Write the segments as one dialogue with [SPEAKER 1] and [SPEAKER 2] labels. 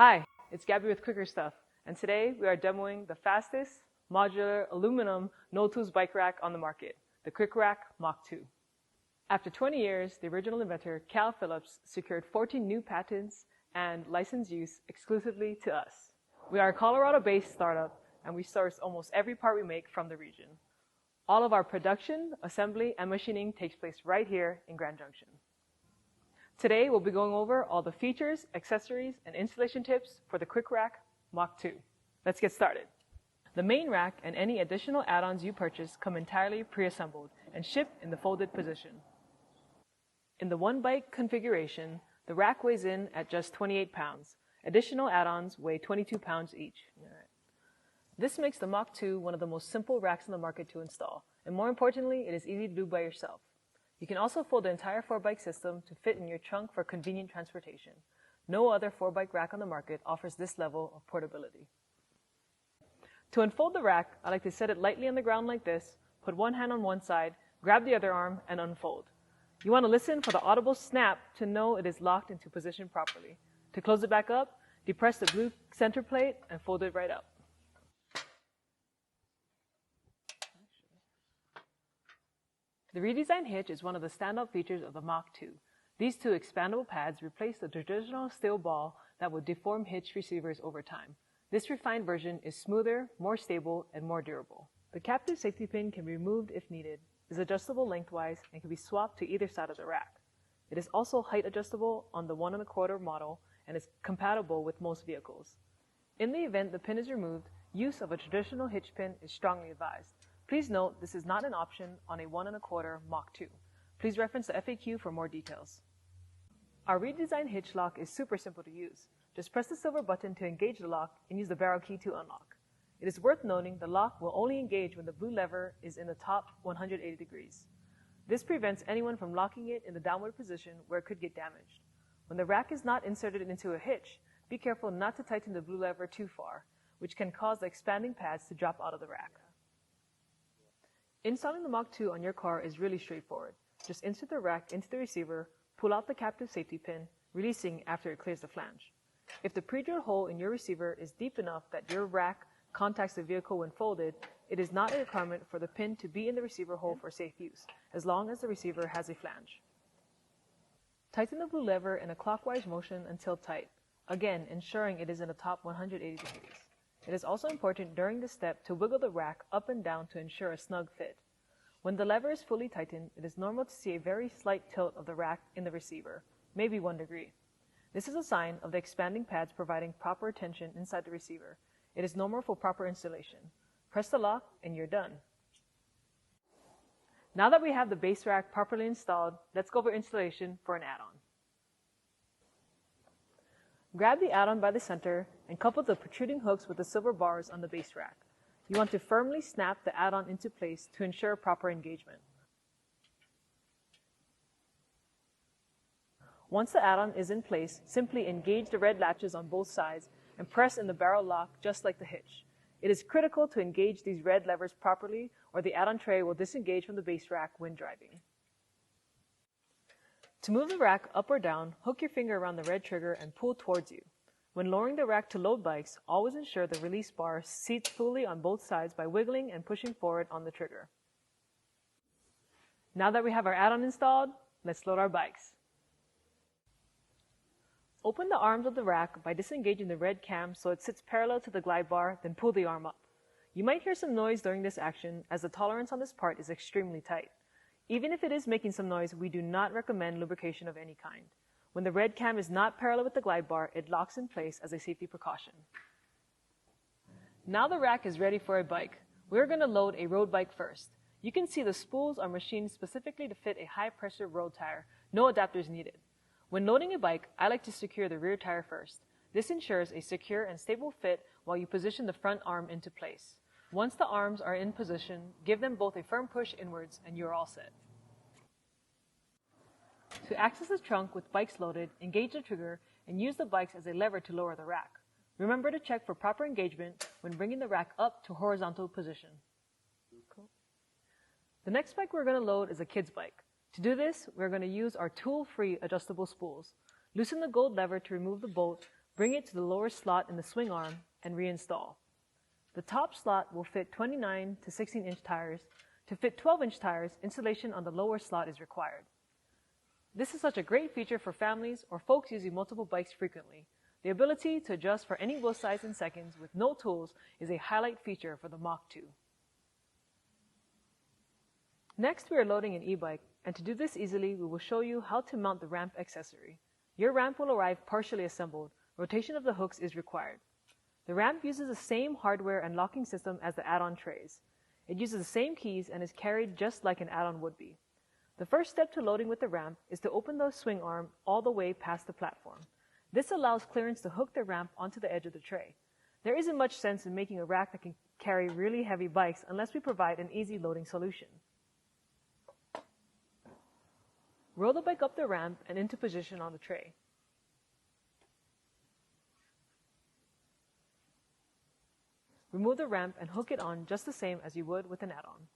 [SPEAKER 1] Hi, it's Gabby with Quicker Stuff, and today we are demoing the fastest modular aluminum no-tools bike rack on the market, the Quick Rack Mach 2. After 20 years, the original inventor, Cal Phillips, secured 14 new patents and licensed use exclusively to us. We are a Colorado-based startup, and we source almost every part we make from the region. All of our production, assembly, and machining takes place right here in Grand Junction. Today, we'll be going over all the features, accessories, and installation tips for the Quick Rack Mach 2. Let's get started. The main rack and any additional add-ons you purchase come entirely pre-assembled and shipped in the folded position. In the one bike configuration, the rack weighs in at just 28 pounds. Additional add-ons weigh 22 pounds each. This makes the Mach 2 one of the most simple racks in the market to install, and more importantly, it is easy to do by yourself. You can also fold the entire 4-bike system to fit in your trunk for convenient transportation. No other 4-bike rack on the market offers this level of portability. To unfold the rack, I like to set it lightly on the ground like this, put one hand on one side, grab the other arm, and unfold. You want to listen for the audible snap to know it is locked into position properly. To close it back up, depress the blue center plate and fold it right up. The redesigned hitch is one of the standout features of the Mach 2. These two expandable pads replace the traditional steel ball that would deform hitch receivers over time. This refined version is smoother, more stable, and more durable. The captive safety pin can be removed if needed, is adjustable lengthwise, and can be swapped to either side of the rack. It is also height adjustable on the 1 1/4 model and is compatible with most vehicles. In the event the pin is removed, use of a traditional hitch pin is strongly advised. Please note this is not an option on a 1 1/4 Mach 2. Please reference the FAQ for more details. Our redesigned hitch lock is super simple to use. Just press the silver button to engage the lock and use the barrel key to unlock. It is worth noting the lock will only engage when the blue lever is in the top 180 degrees. This prevents anyone from locking it in the downward position where it could get damaged. When the rack is not inserted into a hitch, be careful not to tighten the blue lever too far, which can cause the expanding pads to drop out of the rack. Installing the Mach 2 on your car is really straightforward. Just insert the rack into the receiver, pull out the captive safety pin, releasing after it clears the flange. If the pre-drilled hole in your receiver is deep enough that your rack contacts the vehicle when folded, it is not a requirement for the pin to be in the receiver hole for safe use, as long as the receiver has a flange. Tighten the blue lever in a clockwise motion until tight, again ensuring it is in the top 180 degrees. It is also important during this step to wiggle the rack up and down to ensure a snug fit. When the lever is fully tightened, it is normal to see a very slight tilt of the rack in the receiver, maybe 1 degree. This is a sign of the expanding pads providing proper tension inside the receiver. It is normal for proper installation. Press the lock and you're done. Now that we have the base rack properly installed, let's go over installation for an add-on. Grab the add-on by the center and couple the protruding hooks with the silver bars on the base rack. You want to firmly snap the add-on into place to ensure proper engagement. Once the add-on is in place, simply engage the red latches on both sides and press in the barrel lock just like the hitch. It is critical to engage these red levers properly or the add-on tray will disengage from the base rack when driving. To move the rack up or down, hook your finger around the red trigger and pull towards you. When lowering the rack to load bikes, always ensure the release bar seats fully on both sides by wiggling and pushing forward on the trigger. Now that we have our add-on installed, let's load our bikes. Open the arms of the rack by disengaging the red cam so it sits parallel to the glide bar, then pull the arm up. You might hear some noise during this action as the tolerance on this part is extremely tight. Even if it is making some noise, we do not recommend lubrication of any kind. When the red cam is not parallel with the glide bar, it locks in place as a safety precaution. Now the rack is ready for a bike. We're going to load a road bike first. You can see the spools are machined specifically to fit a high-pressure road tire. No adapters needed. When loading a bike, I like to secure the rear tire first. This ensures a secure and stable fit while you position the front arm into place. Once the arms are in position, give them both a firm push inwards and you're all set. To access the trunk with bikes loaded, engage the trigger and use the bikes as a lever to lower the rack. Remember to check for proper engagement when bringing the rack up to horizontal position. Cool. The next bike we're going to load is a kid's bike. To do this, we're going to use our tool-free adjustable spools. Loosen the gold lever to remove the bolt, Bring it to the lower slot in the swing arm and reinstall. The top slot will fit 29 to 16-inch tires. To fit 12-inch tires, installation on the lower slot is required. This is such a great feature for families or folks using multiple bikes frequently. The ability to adjust for any wheel size in seconds with no tools is a highlight feature for the Mach 2. Next, we are loading an e-bike, and to do this easily, we will show you how to mount the ramp accessory. Your ramp will arrive partially assembled. Rotation of the hooks is required. The ramp uses the same hardware and locking system as the add-on trays. It uses the same keys and is carried just like an add-on would be. The first step to loading with the ramp is to open the swing arm all the way past the platform. This allows clearance to hook the ramp onto the edge of the tray. There isn't much sense in making a rack that can carry really heavy bikes unless we provide an easy loading solution. Roll the bike up the ramp and into position on the tray. Remove the ramp and hook it on just the same as you would with an add-on.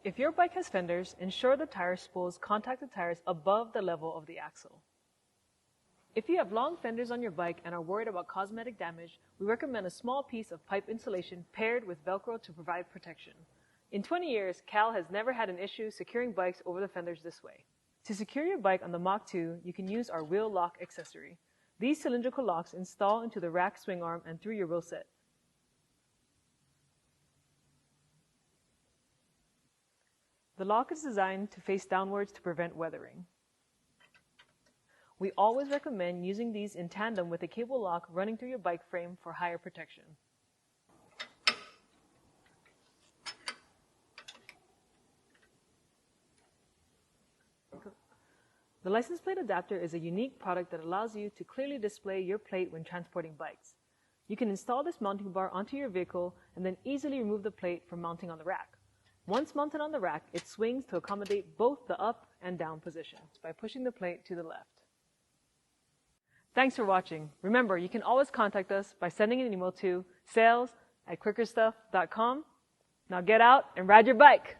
[SPEAKER 1] If your bike has fenders, ensure the tire spools contact the tires above the level of the axle. If you have long fenders on your bike and are worried about cosmetic damage, we recommend a small piece of pipe insulation paired with Velcro to provide protection. In 20 years, Cal has never had an issue securing bikes over the fenders this way. To secure your bike on the Mach 2, you can use our wheel lock accessory. These cylindrical locks install into the rack swing arm and through your wheel set. The lock is designed to face downwards to prevent weathering. We always recommend using these in tandem with a cable lock running through your bike frame for higher protection. The license plate adapter is a unique product that allows you to clearly display your plate when transporting bikes. You can install this mounting bar onto your vehicle and then easily remove the plate from mounting on the rack. Once mounted on the rack, it swings to accommodate both the up and down positions by pushing the plate to the left. Thanks for watching. Remember, you can always contact us by sending an email to sales@quickerstuff.com. Now get out and ride your bike!